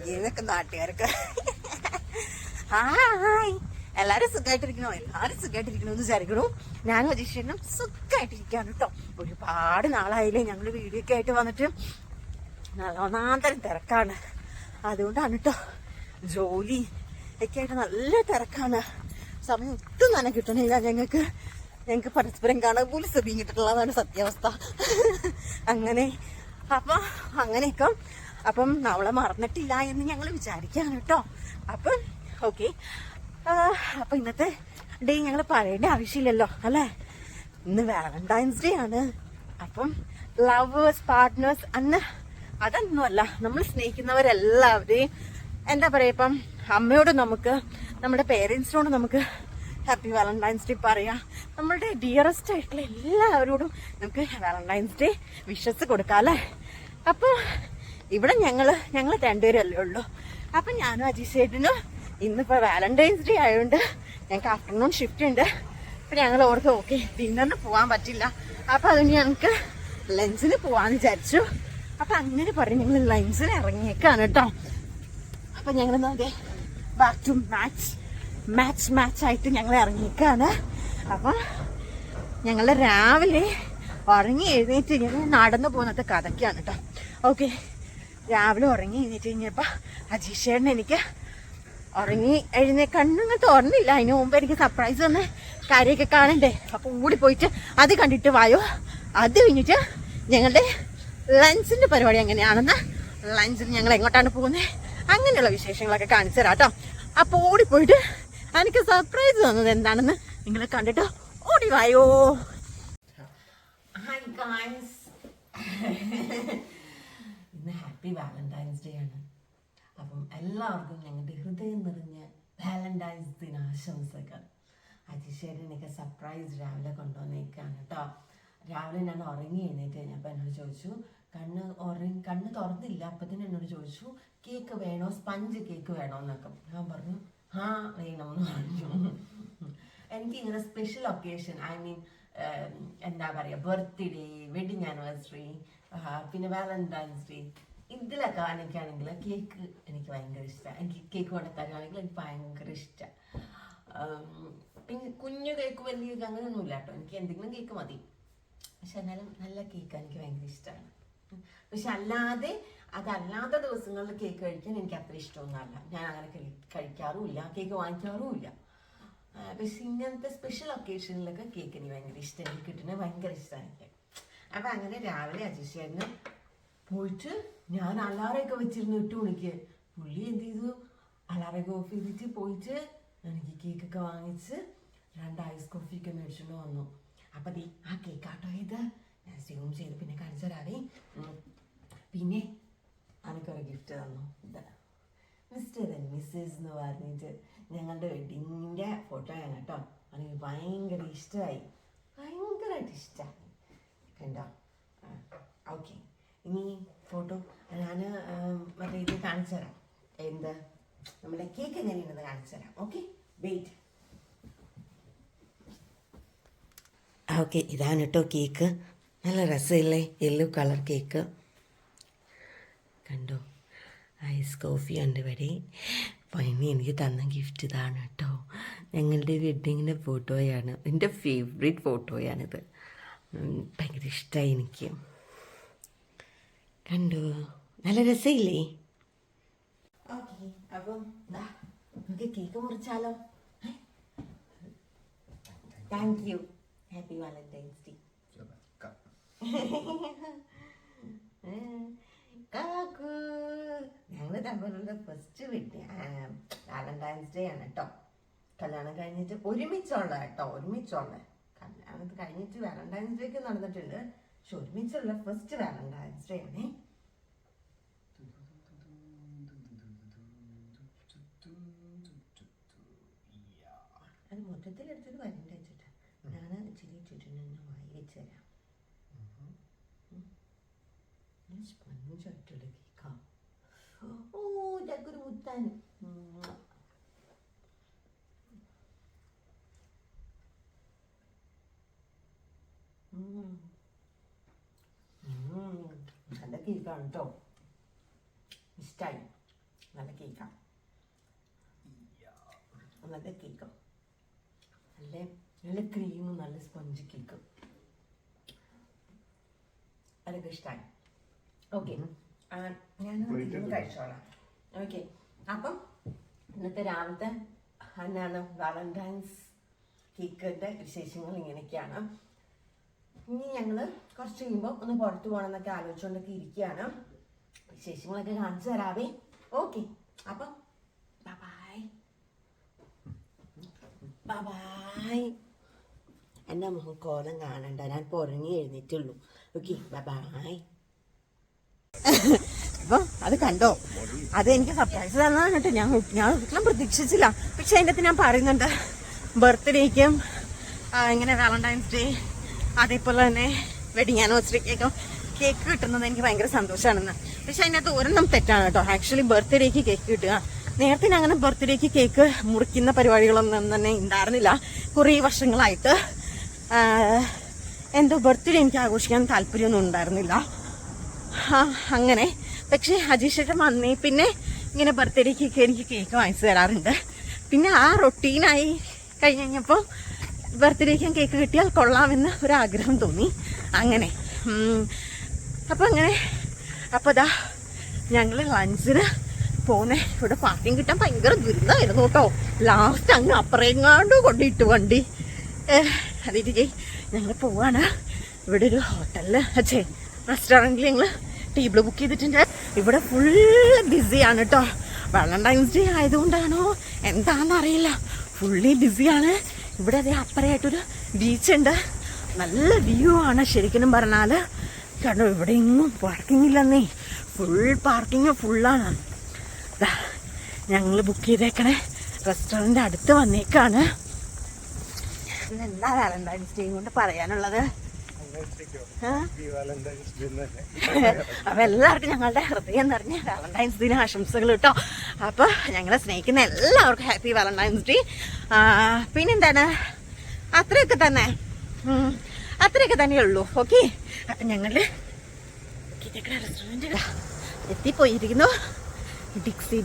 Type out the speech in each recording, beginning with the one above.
ഇതൊക്കെ നാട്ടുകാർക്ക് ഹായ്, എല്ലാരും സുഖമായിട്ടിരിക്കണോ? എല്ലാരും സുഖമായിട്ടിരിക്കണോ എന്ന് വിചാരിക്കണു. ഞാനും അജീഷനും സുഖമായിട്ടിരിക്കാണ് കേട്ടോ. ഒരുപാട് നാളായില്ലേ ഞങ്ങള് വീഡിയോ ഒക്കെ ആയിട്ട് വന്നിട്ട്. ഒന്നാന്തരം തിരക്കാണ്, അതുകൊണ്ടാണ് കേട്ടോ. ജോലി ഒക്കെ ആയിട്ട് നല്ല തിരക്കാണ്. സമയം ഒട്ടും തന്നെ കിട്ടണില്ല ഞങ്ങൾക്ക് പരസ്പരം കാണാൻ പോലും സമയം കിട്ടുന്നതാണ് സത്യാവസ്ഥ. അങ്ങനെ അങ്ങനെയൊക്കെ അവളെ മറന്നിട്ടില്ല എന്ന് ഞങ്ങൾ വിചാരിക്കാണ് കേട്ടോ. അപ്പം ഓക്കെ, അപ്പൊ ഇന്നത്തെ ഡേ ഞങ്ങൾ പറയേണ്ട ആവശ്യമില്ലല്ലോ അല്ലേ. ഇന്ന് വാലന്റൈൻസ് ഡേ ആണ്. അപ്പം ലവേഴ്സ്, പാർട്ട്നേഴ്സ് അതൊന്നുമല്ല, നമ്മൾ സ്നേഹിക്കുന്നവരെല്ലാവരെയും എന്താ പറയാ, ഇപ്പം അമ്മയോട് നമുക്ക്, നമ്മുടെ പേരൻസിനോട് നമുക്ക് ഹാപ്പി വാലന്റൈൻസ് ഡേ പറയാം. നമ്മളുടെ ഡിയറസ്റ്റ് ആയിട്ടുള്ള എല്ലാവരോടും നമുക്ക് വാലന്റൈൻസ് ഡേ വിഷസ് കൊടുക്കാം അല്ലേ. അപ്പൊ ഇവിടെ ഞങ്ങള് രണ്ടുപേരല്ലേ ഉള്ളൂ. അപ്പൊ ഞാനും അജീഷേട്ടനും ഇന്നിപ്പോ വാലന്റൈൻസ് ഡേ ആയതുകൊണ്ട് ഞങ്ങൾക്ക് ആഫ്റ്റർനൂൺ ഷിഫ്റ്റ് ഉണ്ട്. അപ്പൊ ഞങ്ങൾ ഓർക്കും ഓക്കെ ഡിന്നറിന് പോകാൻ പറ്റില്ല, അപ്പൊ അതിന് ഞങ്ങൾക്ക് ലഞ്ചിന് പോവാന്ന് വിചാരിച്ചു. അപ്പൊ അങ്ങനെ പറഞ്ഞ് ഞങ്ങൾ ലഞ്ചിന് ഇറങ്ങിയേക്കാണ് കേട്ടോ. അപ്പൊ ഞങ്ങൾ അതെ ബാക്ക് ടു മാച്ച് ആയിട്ട് ഞങ്ങൾ ഇറങ്ങിയേക്കാണ്. അപ്പൊ ഞങ്ങൾ രാവിലെ ഉറങ്ങി എഴുന്നേറ്റ് ഞങ്ങൾ നടന്നു പോകുന്നത് കഥയ്ക്കാണ് കേട്ടോ. ഓക്കെ, രാവിലെ ഉറങ്ങി എഴുന്നേറ്റ് കഴിഞ്ഞപ്പോ അജീഷേട്ടൻ എനിക്ക് കണ്ണൊന്നും തുറന്നില്ല. അതിന് മുമ്പ് എനിക്ക് സർപ്രൈസ് തന്നെ കാര്യമൊക്കെ കാണണ്ടേ. അപ്പൊ ഓടിപ്പോയിട്ട് അത് കണ്ടിട്ട് വായോ. അത് കഴിഞ്ഞിട്ട് ഞങ്ങളുടെ ലഞ്ചിന്റെ പരിപാടി എങ്ങനെയാണെന്ന്, ലഞ്ചിന് ഞങ്ങൾ എങ്ങോട്ടാണ് പോകുന്നത്, അങ്ങനെയുള്ള വിശേഷങ്ങളൊക്കെ കാണിച്ചു തരാം കേട്ടോ. അപ്പൊ ഓടിപ്പോയിട്ട് എനിക്ക് സർപ്രൈസ് തന്നത് എന്താണെന്ന് നിങ്ങൾ കണ്ടിട്ട് ഓടി വായോ. ഇന്ന് ഹാപ്പി വാലന്റൈൻസ് ഡേ ആണ്. അപ്പം എല്ലാവർക്കും ഞങ്ങളുടെ ഹൃദയം നിറഞ്ഞ വാലന്റൈൻസ് ദിനാശംസകൾ. അജീഷേട്ടൻ എനിക്ക് സർപ്രൈസ് രാവിലെ കൊണ്ടുവന്നേക്കാണ് കേട്ടോ. രാവിലെ ഞാൻ ഉറങ്ങി എഴുന്നേറ്റ് കഴിഞ്ഞപ്പോൾ എന്നോട് ചോദിച്ചു, കണ്ണ് തുറന്നില്ല, അപ്പത്തിന് എന്നോട് ചോദിച്ചു കേക്ക് വേണോ, സ്പഞ്ച് കേക്ക് വേണോ എന്നൊക്കെ. ഞാൻ പറഞ്ഞു വേണമെന്ന് പറഞ്ഞു. എനിക്കിങ്ങനെ സ്പെഷ്യൽ ഒക്കേഷൻ, ഐ മീൻ എന്താ പറയുക, ബർത്ത്ഡേ, വെഡിങ് ആനിവേഴ്സറി, പിന്നെ വാലന്റൈൻസ് ഡേ, ഇതിലൊക്കെ എനിക്കാണെങ്കിൽ കേക്ക് എനിക്ക് ഭയങ്കര ഇഷ്ടമാണ്. എനിക്ക് കേക്ക് കൊണ്ടുത്തരുവാണെങ്കിൽ എനിക്ക് ഭയങ്കര ഇഷ്ടമാണ്. പിന്നെ കുഞ്ഞു കേക്ക് വലിയ കേക്ക് അങ്ങനെയൊന്നുമില്ല കേട്ടോ, എനിക്ക് എന്തെങ്കിലും കേക്ക് മതി. പക്ഷെ എന്നാലും നല്ല കേക്ക് എനിക്ക് ഭയങ്കര ഇഷ്ടമാണ്. പക്ഷെ അതല്ലാത്ത ദിവസങ്ങളിൽ കേക്ക് കഴിക്കാൻ എനിക്ക് അത്ര ഇഷ്ടമൊന്നുമല്ല. ഞാൻ അങ്ങനെ കഴിക്കാറുമില്ല, കേക്ക് വാങ്ങിക്കാറുമില്ല. പക്ഷെ ഇങ്ങനത്തെ സ്പെഷ്യൽ ഒക്കേഷനിലൊക്കെ കേക്ക് എനിക്ക് ഭയങ്കര ഇഷ്ടം, എനിക്ക് കിട്ടുന്നത് ഭയങ്കര ഇഷ്ടമാണ് എനിക്ക്. അപ്പം അങ്ങനെ രാവിലെ അജീഷേട്ടന് പോയിട്ട് ഞാൻ അലാറയൊക്കെ വെച്ചിരുന്നു 8 മണിക്ക്. പുള്ളി എന്ത് ചെയ്തു, അലാറയൊക്കെ ഓഫ് ചെയ്തിട്ട് പോയിട്ട് എനിക്ക് കേക്കൊക്കെ വാങ്ങിച്ച് 2 ഐസ് കോഫിയൊക്കെ മേടിച്ചുകൊണ്ട് വന്നു. അപ്പം ആ കേക്കാട്ടോ ഇത് ഞാൻ സൂം ചെയ്ത് പിന്നെ കാണിച്ചു തരാവേ. പിന്നെ എനിക്കൊരു ഗിഫ്റ്റ് തന്നു. മിസ്റ്റർ ആൻഡ് മിസ്സസ് എന്ന് പറഞ്ഞിട്ട് ഞങ്ങളുടെ വെഡിങ്ങിൻ്റെ ഫോട്ടോയാണ് കേട്ടോ. എനിക്ക് ഭയങ്കര ഇഷ്ടമായി, ഭയങ്കരമായിട്ട് ഇഷ്ടമായി കണ്ടോ. ഓക്കെ, ഇനി ഫോട്ടോ ഞാൻ മറ്റേ ഇത് കാണിച്ചു തരാം. എന്ത് നമ്മുടെ കേക്ക് എങ്ങനെയുണ്ടെന്ന് കാണിച്ചു തരാം. Okay, wait. ഓക്കെ, ഇതാണ് കേട്ടോ കേക്ക്. നല്ല രസമില്ലേ, യെല്ലോ കളർ കേക്ക് കണ്ടോ. ഐസ് കോഫി ഉണ്ട് ഇവിടെ. പിന്നെ എനിക്ക് തന്ന ഗിഫ്റ്റ് ഇതാണ് കേട്ടോ. ഞങ്ങളുടെ വെഡ്ഡിങ്ങിൻ്റെ ഫോട്ടോയാണ്, എൻ്റെ ഫേവറേറ്റ് ഫോട്ടോയാണിത്. ഭയങ്കര ഇഷ്ടമായി എനിക്ക്. കണ്ടോ, നല്ല രസമില്ലേ. ഓക്കെ, അപ്പം നമുക്ക് കേക്ക് മുറിച്ചാലോ. Thank you. Happy Valentine's day. കാക്കു, ഞങ്ങൾ തമ്മിലുള്ള ഫസ്റ്റ് വാലന്റൈൻസ് ഡേ ആണ് കേട്ടോ. കല്യാണം കഴിഞ്ഞിട്ട് ഒരുമിച്ചുള്ള കല്യാണം കഴിഞ്ഞിട്ട് വാലന്റൈൻസ് ഡേ ഒക്കെ നടന്നിട്ടുണ്ട്, പക്ഷെ ഒരുമിച്ചുള്ള ഫസ്റ്റ് വാലന്റൈൻസ് ഡേ ആണേ. അത് മൊത്തത്തിലെടുത്തിട്ട് വരണ്ട വെച്ചിട്ട് ഞാൻ ഇച്ചിരി ഇട്ടിട്ടുണ്ട്, വായി വെച്ച് തരാം. സ്പഞ്ചായിട്ടുള്ള കേക്കാ. ഓ ചക്കൊരു മുത്താൻ. നല്ല കേക്കാണ് കേട്ടോ, ഇഷ്ടമായി. നല്ല കേക്കാണ്, നല്ല കേക്ക്, നല്ല നല്ല ക്രീമും നല്ല സ്പഞ്ച് കേക്ക്, അതൊക്കെ ഇഷ്ടമായി. ഓക്കെ, ഞാൻ കഴിച്ചോളാം. ഓക്കെ, അപ്പം ഇന്നത്തെ രാവിലത്തെ എന്നാണ് വാലന്റൈൻസ് കേക്കിൻ്റെ വിശേഷങ്ങൾ ഇങ്ങനെയൊക്കെയാണ്. ഇനി ഞങ്ങൾ കുറച്ച് കഴിയുമ്പോൾ ഒന്ന് പുറത്ത് പോകണം എന്നൊക്കെ ആലോചിച്ചുകൊണ്ടൊക്കെ ഇരിക്കുകയാണ്. വിശേഷങ്ങളൊക്കെ കാണിച്ചു തരാവേ. ഓക്കെ, അപ്പം ബൈ ബൈ. എൻ്റെ മുഖം കോലം കാണണ്ട, ഞാൻ പുറങ്ങി എഴുന്നേറ്റുള്ളൂ. Okay, by. അപ്പം അത് കണ്ടോ, അത് എനിക്ക് സർപ്രൈസ് തന്നതാണ് കേട്ടോ. ഞാൻ ഒരിക്കലും പ്രതീക്ഷിച്ചില്ല. പക്ഷെ അതിൻ്റെ അകത്ത് ഞാൻ പറയുന്നുണ്ട് ബർത്ത്ഡേക്കും ഇങ്ങനെ വാലന്റൈൻസ് ഡേ അതേപോലെ തന്നെ വെഡിങ് ആനിവേഴ്സറിക്കൊക്കെ കേക്ക് കിട്ടുന്നത് എനിക്ക് ഭയങ്കര സന്തോഷമാണെന്ന്. പക്ഷെ അതിനകത്ത് ഒരെണ്ണം തെറ്റാണ് കേട്ടോ. ആക്ച്വലി ബർത്ത്ഡേക്ക് കേക്ക് കിട്ടുക, നേരത്തെ ഞാൻ അങ്ങനെ ബർത്ത്ഡേക്ക് കേക്ക് മുറിക്കുന്ന പരിപാടികളൊന്നും തന്നെ ഉണ്ടായിരുന്നില്ല കുറേ വർഷങ്ങളായിട്ട്. എന്തോ ബർത്ത്ഡേ എനിക്ക് ആഘോഷിക്കാൻ താല്പര്യമൊന്നും ഉണ്ടായിരുന്നില്ല അങ്ങനെ. പക്ഷേ അജീഷേട്ടൻ വന്നേ പിന്നെ ഇങ്ങനെ ബർത്ത്ഡേക്കൊക്കെ എനിക്ക് കേക്ക് വാങ്ങിച്ചു തരാറുണ്ട്. പിന്നെ ആ റൊട്ടീനായി കഴിഞ്ഞപ്പോൾ ബർത്ത്ഡേക്ക് കേക്ക് കിട്ടിയാൽ കൊള്ളാമെന്ന് ഒരാഗ്രഹം തോന്നി. അങ്ങനെ അപ്പോൾ അതാ ഞങ്ങൾ ലഞ്ചിന് പോകുന്നേ. ഇവിടെ പാർക്കിംഗ് കിട്ടാൻ ഭയങ്കര ദുരിതമായിരുന്നു കേട്ടോ. ലാസ്റ്റ് അങ്ങ് അപ്പുറങ്ങാണ്ട് കൊണ്ടിട്ട് വണ്ടി. അതിട്ട് ഞങ്ങൾ പോവാണ്. ഇവിടെ ഒരു ഹോട്ടലിൽ റെസ്റ്റോറൻറ്റിൽ ഞങ്ങൾ ടേബിൾ ബുക്ക് ചെയ്തിട്ടുണ്ട്. ഇവിടെ ഫുള്ള് ബിസിയാണ് കേട്ടോ. വാലന്റൈൻസ് ഡേ ആയതുകൊണ്ടാണോ എന്താണെന്നറിയില്ല, ഫുള്ളി ബിസിയാണ്. ഇവിടെ അതേ അപ്പുറമായിട്ടൊരു ബീച്ചുണ്ട്, നല്ല വ്യൂ ആണ് ശരിക്കും പറഞ്ഞാൽ. കാരണം ഇവിടെ എങ്ങും പാർക്കിംഗ് ഇല്ലെന്നേ, ഫുൾ പാർക്കിംഗ് ഫുള്ളാണ്. ഞങ്ങൾ ബുക്ക് ചെയ്തേക്കണേ റെസ്റ്റോറൻറ്റ് അടുത്ത് വന്നേക്കാണ്. എന്താ വാലന്റൈൻസ് ഡേ കൊണ്ട് പറയാനുള്ളത്? അപ്പൊ എല്ലാവർക്കും ഞങ്ങളുടെ ഹൃദയം നിറഞ്ഞ വാലന്റൈൻസ് ദിന ആശംസകൾ കേട്ടോ. അപ്പൊ ഞങ്ങളെ സ്നേഹിക്കുന്ന എല്ലാവർക്കും ഹാപ്പി വാലന്റൈൻസ് ഡേ. പിന്നെന്താണ്, അത്രയൊക്കെ തന്നെയുള്ളൂ. ഓക്കെ, അപ്പൊ ഞങ്ങള് റെസ്റ്റോറൻറ്റ് എത്തിപ്പോയിരിക്കുന്നു. ഡിക്സി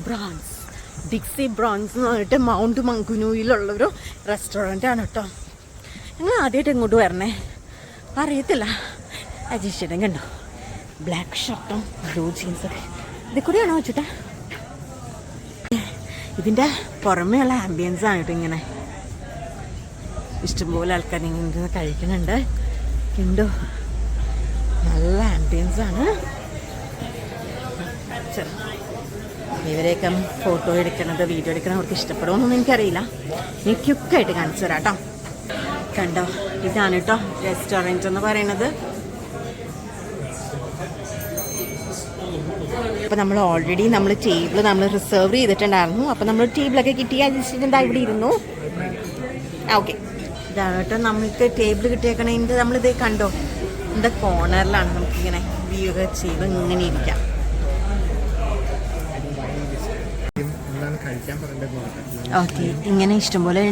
ബ്രോൺസ് എന്ന് പറഞ്ഞിട്ട് മൗണ്ട് മങ്കുനുവിലുള്ളൊരു റെസ്റ്റോറൻ്റ് ആണ് കേട്ടോ. ഞങ്ങൾ ആദ്യമായിട്ട് ഇങ്ങോട്ട് വരണേ, അറിയത്തില്ല. അജീഷേട്ടൻ കണ്ടോ, ബ്ലാക്ക് ഷർട്ടും ബ്ലൂ ജീൻസൊക്കെ ഇത് കൂടിയാണോ വെച്ചിട്ട്. ഇതിൻ്റെ പുറമേയുള്ള ആംബിയൻസ് ആണ് കേട്ടോ. ഇങ്ങനെ ഇഷ്ടംപോലെ ആൾക്കാർ ഇങ്ങനെ കഴിക്കുന്നുണ്ട്. കണ്ടോ, നല്ല ആംബിയൻസ് ആണ്. ഇവരെയൊക്കെ ഫോട്ടോ എടുക്കണത് വീഡിയോ എടുക്കണത് അവർക്ക് ഇഷ്ടപ്പെടുമെന്നൊന്നും എനിക്കറിയില്ല. എനിക്കൊക്കെ ആയിട്ട് കാണിച്ചു തരാം കേട്ടോ. കണ്ടോ, ഇതാണ് കേട്ടോ റെസ്റ്റോറൻറ്റ് എന്ന് പറയുന്നത്. അപ്പോൾ നമ്മൾ ഓൾറെഡി ടേബിൾ റിസർവ് ചെയ്തിട്ടുണ്ടായിരുന്നു. അപ്പോൾ നമ്മൾ ടേബിളൊക്കെ കിട്ടി അജിച്ചിട്ടുണ്ട്, ഇവിടെ ഇരുന്നു. ഓക്കെ, ഇതാണ് കേട്ടോ നമുക്ക് ടേബിൾ കിട്ടിയേക്കണേൻ്റെ. നമ്മളിത് കണ്ടോ, ഇത് കോർണറിലാണ് നമുക്കിങ്ങനെ വ്യൂ ഒക്കെ ചെയ്ത് ഇങ്ങനെ ഇരിക്കാം. ഓക്കെ, ഇങ്ങനെ ഇഷ്ടംപോലെ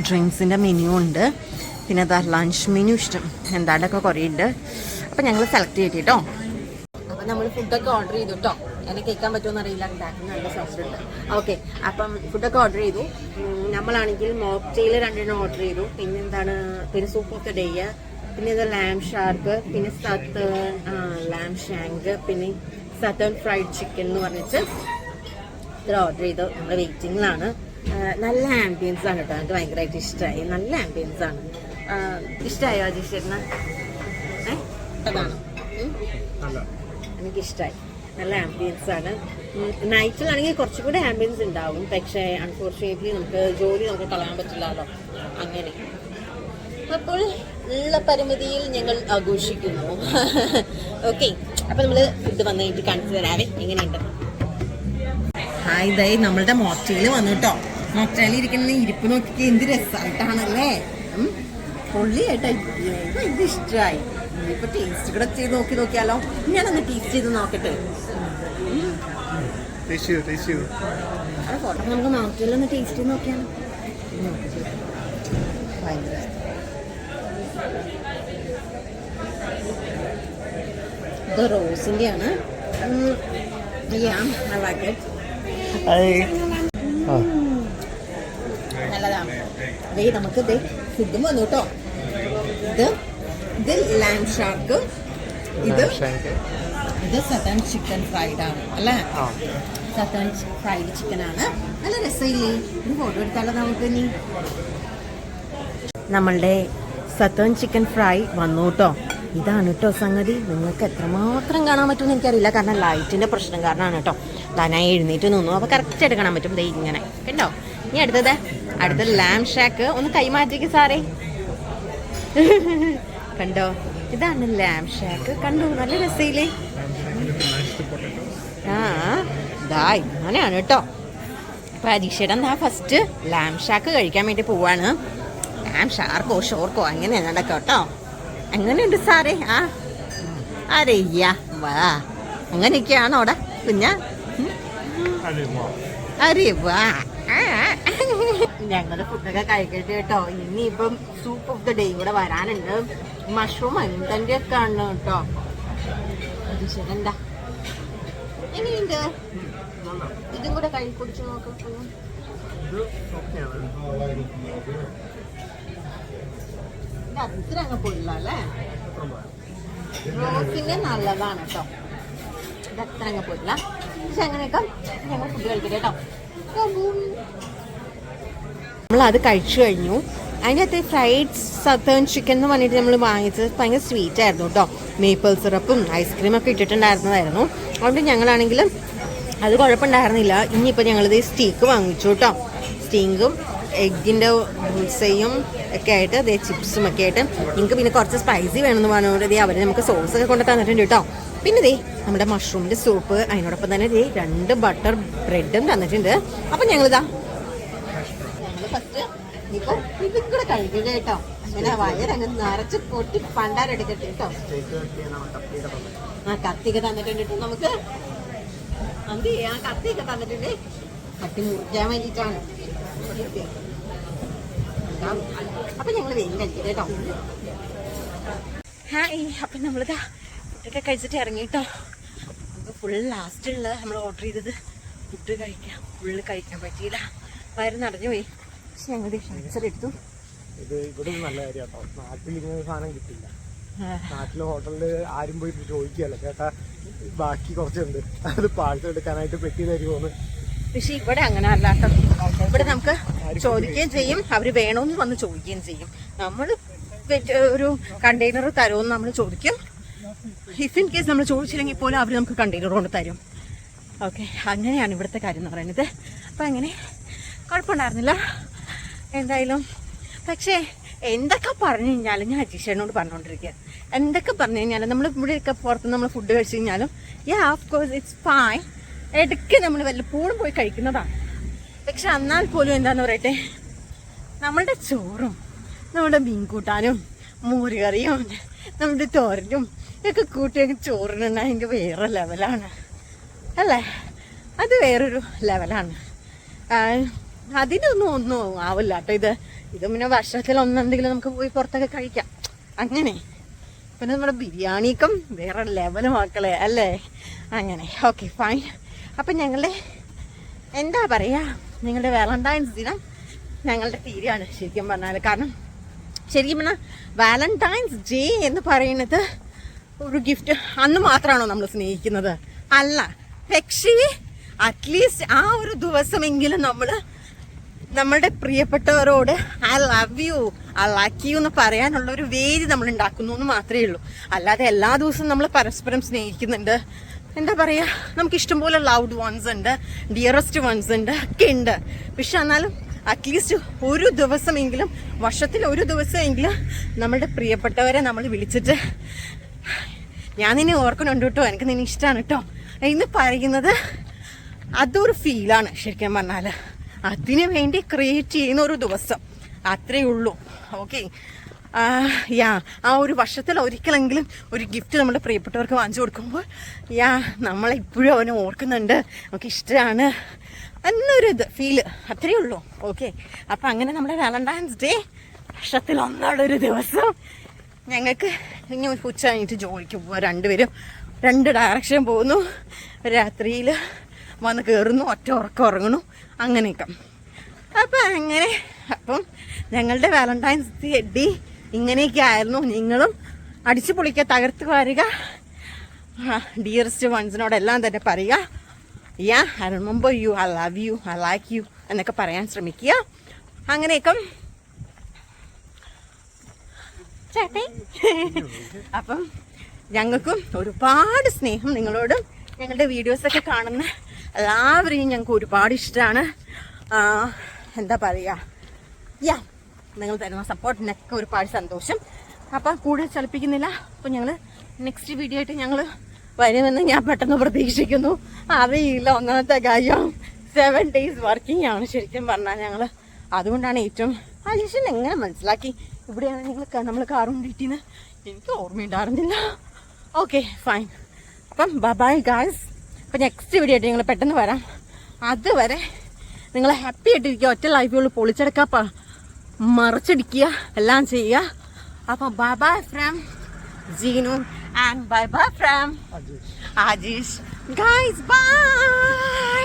ഡ്രിങ്ക്സിൻ്റെ മെനു ഉണ്ട്. പിന്നെ അതാ ലഞ്ച് മെനു എന്താണ്ടൊക്കെ കുറേ ഉണ്ട്. അപ്പം ഞങ്ങൾ സെലക്ട് ചെയ്തിട്ടോ. അപ്പം നമ്മൾ ഫുഡൊക്കെ ഓർഡർ ചെയ്തു കേട്ടോ. എനിക്ക് കേൾക്കാൻ പറ്റുമെന്ന് അറിയില്ല, ബാക്കിൽ നല്ല സൗണ്ട് ഉണ്ട്. ഓക്കെ, അപ്പം ഫുഡൊക്കെ ഓർഡർ ചെയ്തു. നമ്മളാണെങ്കിൽ മോക്ടെയിൽ 2 ഓർഡർ ചെയ്തു. പിന്നെ സൂപ്പ് ഓഫ് ദ ഡേ, പിന്നെ ഇത് ലാം ഷാർക്ക്, പിന്നെ ലാം ഷാങ്ക്, പിന്നെ സതേൺ ഫ്രൈഡ് ചിക്കൻ എന്ന് പറഞ്ഞിട്ട് ഇത്ര ഓർഡർ ചെയ്തു. നമ്മൾ വെയിറ്റിങ്ങിലാണ്. നല്ല ആംബിയൻസ് ആണ് കേട്ടോ, എനിക്ക് ഭയങ്കരമായിട്ട് ഇഷ്ടമായി. നല്ല ആംബിയൻസ് ആണ്. ഇഷ്ടമായോ അജീഷേട്ടന്? അതാണ് എനിക്കിഷ്ടമായി. നല്ല ആംബിയൻസ് ആണ്. നൈറ്റിലാണെങ്കിൽ കുറച്ചുകൂടെ ആംബിയൻസ് ഉണ്ടാവും. പക്ഷേ അൺഫോർച്ചുനേറ്റ്ലി നമുക്ക് കളയാൻ പറ്റില്ലല്ലോ. അങ്ങനെ അപ്പോൾ ഉള്ള പരിമിതിയിൽ ഞങ്ങൾ ആഘോഷിക്കുന്നു. ഓക്കെ, അപ്പം നമ്മൾ ഫുഡ് വന്നു കഴിഞ്ഞിട്ട് കാണിച്ചു തരാവേ എങ്ങനെയുണ്ട്. ഹായ്, ഇതായി നമ്മളുടെ മോക്ടെയിൽ വന്നു കേട്ടോ. മോക്ടെയിൽ ഇരിക്കുന്ന ഇരിപ്പ് നോക്കിയിട്ട് എന്ത് രസമായിട്ടാണല്ലേ. പൊള്ളിയായിട്ടായി, ഇത് ഇഷ്ടമായി. ഇപ്പൊ ടേസ്റ്റ് കൂടെ ചെയ്ത് നോക്കിയാലോ. ഞാനൊന്ന് ടേസ്റ്റ് ചെയ്ത് നോക്കട്ടെ. നമുക്ക് മോക്ടെയിലൊന്ന് ടേസ്റ്റ് ചെയ്ത് നോക്കിയാലോ. ഭയങ്കര ഇത് റോസിൻ്റെ ആണ്. I like it. നല്ലതാണ്. അതേ നമുക്ക് ഫുഡും വന്നു കേട്ടോ. ഇത് ലാം ഷാർക്ക്, ഇത് സതേൺ ചിക്കൻ ഫ്രൈഡ് ആണ് അല്ലേ? സതേൺ ഫ്രൈഡ് ചിക്കൻ ആണ്. നല്ല രസമില്ലേ? ഇത് ഫോട്ടോ എടുത്താലോ നമുക്ക്. ഇനി നമ്മളുടെ സതേൺ ചിക്കൻ ഫ്രൈ വന്നു കേട്ടോ. ഇതാണ് കേട്ടോ സംഗതി. നിങ്ങൾക്ക് എത്രമാത്രം കാണാൻ പറ്റുമെന്ന് എനിക്കറിയില്ല, കാരണം ലൈറ്റിന്റെ പ്രശ്നം കാരണമാണ് കേട്ടോ. ഞാൻ എഴുന്നേറ്റ് നിന്നു, അപ്പോൾ കറക്റ്റായിട്ട് കാണാൻ പറ്റും. ദേ ഇങ്ങനെ കണ്ടോ. ഇനി അടുത്തത് ലാം ഷാക്ക്. ഒന്ന് കൈമാറ്റിക്ക് സാറേ. കണ്ടോ, ഇതാണ് ലാം ഷാക്ക്. കണ്ടു, നല്ല രസയില്ലേ? അങ്ങനെയാണ് കേട്ടോ. അപ്പൊ അരീക്ഷയുടെ എന്താ ഫസ്റ്റ് ലാം ഷാക്ക് കഴിക്കാൻ വേണ്ടി പോവാണ്. ലാം ഷാർക്കോ ഷോർക്കോ അങ്ങനെ നടക്കാം കേട്ടോ. എങ്ങനെയുണ്ട് സാറേ? അരയ്യ വാ, അങ്ങനെയൊക്കെയാണോ അവിടെ കുഞ്ഞ? അരേ വാ. ഞങ്ങള് ഫുഡൊക്കെ കഴിക്കട്ടെ കേട്ടോ. ഇനിയിപ്പം സൂപ്പ് ഓഫ് ദ ഡേ കൂടെ വരാനുണ്ട്. മഷ്റൂം എന്തിന്റെ ഒക്കെ ആണ് കേട്ടോ. എന്താ എങ്ങനെയുണ്ട്? ഇതും കൂടെ കൈ കുടിച്ചു നോക്കാം. അത്ര അങ്ങ് പൊടില്ല അല്ലേ? റോസിന്റെ നല്ലതാണ് കേട്ടോ. ഇത് അത്ര അങ്ങ് പൊടില്ല. പക്ഷെ അങ്ങനെയൊക്കെ ഞങ്ങൾ ഫുഡ് കഴിക്കട്ടെ കേട്ടോ. നമ്മളത് കഴിച്ചു കഴിഞ്ഞു. അതിൻ്റെ അകത്ത് ഫ്രൈഡ് സതേൺ ചിക്കൻ എന്ന് പറഞ്ഞിട്ട് നമ്മൾ വാങ്ങിച്ചത് ഭയങ്കര സ്വീറ്റ് ആയിരുന്നു കേട്ടോ. മേപ്പിൾ സിറപ്പും ഐസ്ക്രീമൊക്കെ ഇട്ടിട്ടുണ്ടായിരുന്നതായിരുന്നു. അതുകൊണ്ട് ഞങ്ങളാണെങ്കിലും അത് കുഴപ്പമുണ്ടായിരുന്നില്ല. ഇനിയിപ്പോൾ ഞങ്ങളിത് സ്റ്റീക്ക് വാങ്ങിച്ചു കേട്ടോ. സ്റ്റീക്കും എഗ്ഗിൻ്റെ ബുൾസയും ഒക്കെ ആയിട്ട് അതേ ചിപ്സും ഒക്കെ ആയിട്ട്. നിങ്ങൾക്ക് പിന്നെ കുറച്ച് സ്പൈസി വേണമെന്ന് പറഞ്ഞുകൊണ്ട് അവർ നമുക്ക് സോസൊക്കെ കൊണ്ട് തന്നിട്ടുണ്ട് കേട്ടോ. പിന്നെ ദേ നമ്മുടെ മഷ്റൂമിൻ്റെ സൂപ്പ്, അതിനോടൊപ്പം തന്നെ ദേ 2 ബട്ടർ ബ്രെഡും തന്നിട്ടുണ്ട്. അപ്പം ഞങ്ങൾ ഫസ്റ്റ് ഇപ്പം ഇതും കൂടെ കഴിക്കുക കേട്ടോ. അങ്ങനെ വയറങ്ങ് നിറച്ച് പൊട്ടി പണ്ടാരെടുക്കട്ടെ കേട്ടോ. കത്തിയൊക്കെ തന്നിട്ടുണ്ട് കേട്ടോ. നമുക്ക് കത്തിയൊക്കെ തന്നിട്ടുണ്ട്. കത്തി മുറിക്കാൻ വേണ്ടിയിട്ടാണ്. അപ്പൊ ഞങ്ങൾ വേഗം കഴിക്കട്ടെ കേട്ടോ. ഹായ്, അപ്പം നമ്മളിതാ ഫുഡൊക്കെ കഴിച്ചിട്ട് ഇറങ്ങി കേട്ടോ. നമുക്ക് ഫുൾ ലാസ്റ്റുള്ള നമ്മൾ ഓർഡർ ചെയ്തത് ഫുഡ് കഴിക്കാം. ഫുള്ള് കഴിക്കാൻ പറ്റിയില്ല, വയറ് നിറഞ്ഞു പോയി. പക്ഷെ ഞങ്ങൾ എടുത്തു. ഇത് ഇവിടെ നല്ല കാര്യം കേട്ടോ. നാട്ടിൽ ഇങ്ങനെ സാധനം കിട്ടില്ല. നാട്ടിലെ ഹോട്ടലിൽ ആരും പോയി ചോദിക്കുകയല്ല, ചേട്ടാ ബാക്കി കുറച്ചുണ്ട്, അത് പാഴ്സൽ എടുക്കാനായിട്ട് പെട്ടി തരുമോന്ന്. പക്ഷെ ഇവിടെ അങ്ങനെ അല്ലാത്ത. ഇവിടെ നമുക്ക് ചോദിക്കുകയും ചെയ്യും, അവർ വേണമെന്ന് വന്ന് ചോദിക്കുകയും ചെയ്യും. നമ്മൾ ഒരു കണ്ടെയ്നർ തരുമെന്ന് നമ്മൾ ചോദിക്കും. ഇഫ് ഇൻ കേസ് നമ്മൾ ചോദിച്ചില്ലെങ്കിൽ പോലും അവർ നമുക്ക് കണ്ടെയ്നർ കൊണ്ട് തരും. ഓക്കെ, അങ്ങനെയാണ് ഇവിടുത്തെ കാര്യം എന്ന് പറയുന്നത്. അപ്പം അങ്ങനെ കുഴപ്പമുണ്ടായിരുന്നില്ല എന്തായാലും. പക്ഷേ എന്തൊക്കെ പറഞ്ഞു കഴിഞ്ഞാലും ഞാൻ അജീഷേനോട് പറഞ്ഞുകൊണ്ടിരിക്കുക, എന്തൊക്കെ പറഞ്ഞു കഴിഞ്ഞാലും നമ്മൾ ഇവിടെയൊക്കെ പുറത്ത് നമ്മൾ ഫുഡ് കഴിച്ചു കഴിഞ്ഞാലും ഓഫ് കോഴ്സ് ഇറ്റ്സ് ഫൈൻ, ഇടയ്ക്ക് നമ്മൾ വല്ലപ്പോഴും പോയി കഴിക്കുന്നതാണ്. പക്ഷെ എന്നാൽ പോലും എന്താന്ന് പറയട്ടെ, നമ്മളുടെ ചോറും നമ്മുടെ മീൻ കൂട്ടാനും മോരുകറിയും നമ്മുടെ തോരനും ഒക്കെ കൂട്ടിയൊക്കെ ചോറിനുണ്ടെങ്കിൽ വേറെ ലെവലാണ് അല്ലേ? അത് വേറൊരു ലെവലാണ്. ഒന്നും ആവില്ല കേട്ടോ. ഇത് പിന്നെ വർഷത്തിൽ ഒന്നെന്തെങ്കിലും നമുക്ക് പോയി പുറത്തൊക്കെ കഴിക്കാം അങ്ങനെ. പിന്നെ നമ്മുടെ ബിരിയാണിക്കും വേറെ ലെവല് മക്കളെ അല്ലേ? അങ്ങനെ ഓക്കെ ഫൈൻ. അപ്പം ഞങ്ങളുടെ എന്താ പറയുക, ഞങ്ങളുടെ വാലന്റൈൻസ് ദിനം ഞങ്ങളുടെ തീരെയാണ് ശരിക്കും പറഞ്ഞാൽ. കാരണം ശരിക്കും പറഞ്ഞാൽ വാലന്റൈൻസ് ഡേ എന്ന് പറയുന്നത് ഒരു ഗിഫ്റ്റ് അന്ന് മാത്രമാണോ നമ്മൾ സ്നേഹിക്കുന്നത്? അല്ല. പക്ഷേ അറ്റ്ലീസ്റ്റ് ആ ഒരു ദിവസമെങ്കിലും നമ്മൾ നമ്മളുടെ പ്രിയപ്പെട്ടവരോട് I love you, I like you എന്ന് പറയാനുള്ള ഒരു വേദി നമ്മൾ ഉണ്ടാക്കുന്നു എന്ന് മാത്രമേ ഉള്ളൂ. അല്ലാതെ എല്ലാ ദിവസവും നമ്മൾ പരസ്പരം സ്നേഹിക്കുന്നുണ്ട്. എന്താ പറയുക, നമുക്ക് ഇഷ്ടംപോലെ ലവ്ഡ് വൺസ് ഉണ്ട്, ഡിയറസ്റ്റ് വൺസ് ഉണ്ട് ഒക്കെ ഉണ്ട്. പക്ഷെ എന്നാലും അറ്റ്ലീസ്റ്റ് ഒരു ദിവസമെങ്കിലും, വർഷത്തിൽ ഒരു ദിവസമെങ്കിലും നമ്മളുടെ പ്രിയപ്പെട്ടവരെ നമ്മൾ വിളിച്ചിട്ട് ഞാൻ നിന്നെ ഓർക്കുന്നുണ്ട് കേട്ടോ, എനിക്ക് നിന്നെ ഇഷ്ടമാണ് കേട്ടോ എന്ന് പറയുന്നത് അതൊരു ഫീലാണ് ശരിക്കും പറഞ്ഞാൽ. അതിനു വേണ്ടി ക്രിയേറ്റ് ചെയ്യുന്ന ഒരു ദിവസം അത്രയേ ഉള്ളൂ. ഓക്കെ, ആ ഒരു വർഷത്തിൽ ഒരിക്കലെങ്കിലും ഒരു ഗിഫ്റ്റ് നമ്മുടെ പ്രിയപ്പെട്ടവർക്ക് വാങ്ങിച്ചു കൊടുക്കുമ്പോൾ നമ്മളെപ്പോഴും അവനെ ഓർക്കുന്നുണ്ട്, നമുക്ക് ഇഷ്ടമാണ് എന്നൊരു ഫീല് അത്രയേ ഉള്ളൂ. ഓക്കെ, അപ്പം അങ്ങനെ നമ്മുടെ വാലന്റൈൻസ് ഡേ വർഷത്തിൽ ഒന്നുള്ളൊരു ദിവസം ഞങ്ങൾക്ക് ഇനി ഉച്ച കഴിഞ്ഞിട്ട് ജോലിക്ക് പോവാം. രണ്ടുപേരും 2 ഡയറക്ഷൻ പോകുന്നു. രാത്രിയിൽ വന്ന് കയറുന്നു, ഒറ്റ ഉറക്കം ഉറങ്ങണു, അങ്ങനെയൊക്കെ. അപ്പം ഞങ്ങളുടെ വാലന്റൈൻസ് ഡേ ഇങ്ങനെയൊക്കെ ആയിരുന്നു. നിങ്ങളും അടിച്ചു പൊളിക്കുക, തകർത്ത് വാരുക, ഡിയറസ്റ്റ് വൺസിനോടെല്ലാം തന്നെ പറയുക, I remember you, I love you, I like U എന്നൊക്കെ പറയാൻ ശ്രമിക്കുക. അങ്ങനെയൊക്കെ ചേട്ടേ. അപ്പം ഞങ്ങൾക്കും ഒരുപാട് സ്നേഹം നിങ്ങളോടും. ഞങ്ങളുടെ വീഡിയോസൊക്കെ കാണുന്ന എല്ലാവരെയും ഞങ്ങൾക്ക് ഒരുപാട് ഇഷ്ടമാണ്. എന്താ പറയുക, നിങ്ങൾ തരുന്ന സപ്പോർട്ടിനൊക്കെ ഒരുപാട് സന്തോഷം. അപ്പം കൂടുതൽ ചലിപ്പിക്കുന്നില്ല. അപ്പം ഞങ്ങൾ നെക്സ്റ്റ് വീഡിയോ ആയിട്ട് ഞങ്ങൾ വരുമെന്ന് ഞാൻ പെട്ടെന്ന് പ്രതീക്ഷിക്കുന്നു. അറിയില്ല, ഒന്നാമത്തെ കാര്യം 7 days വർക്കിംഗ് ആണ് ശരിക്കും പറഞ്ഞാൽ ഞങ്ങൾ. അതുകൊണ്ടാണ് ഏറ്റവും അലീഷൻ എങ്ങനെ മനസ്സിലാക്കി ഇവിടെയാണ് നമ്മൾ കാർ കൊണ്ടിട്ടിന്ന് എനിക്ക് ഓർമ്മയുണ്ടായിരുന്നില്ല. Okay fine. അപ്പം ബൈ ഗായ്സ്. അപ്പം നെക്സ്റ്റ് വീഡിയോ ആയിട്ട് ഞങ്ങൾ പെട്ടെന്ന് വരാം. അതുവരെ നിങ്ങൾ ഹാപ്പി ആയിട്ടിരിക്കുക. ഒറ്റ ലൈഫുകൾ പൊളിച്ചെടുക്കുക, മറിച്ചടിക്കുക, എല്ലാം ചെയ്യുക. അപ്പം bye from Jeenu and bye from Ajeesh. Guys bye.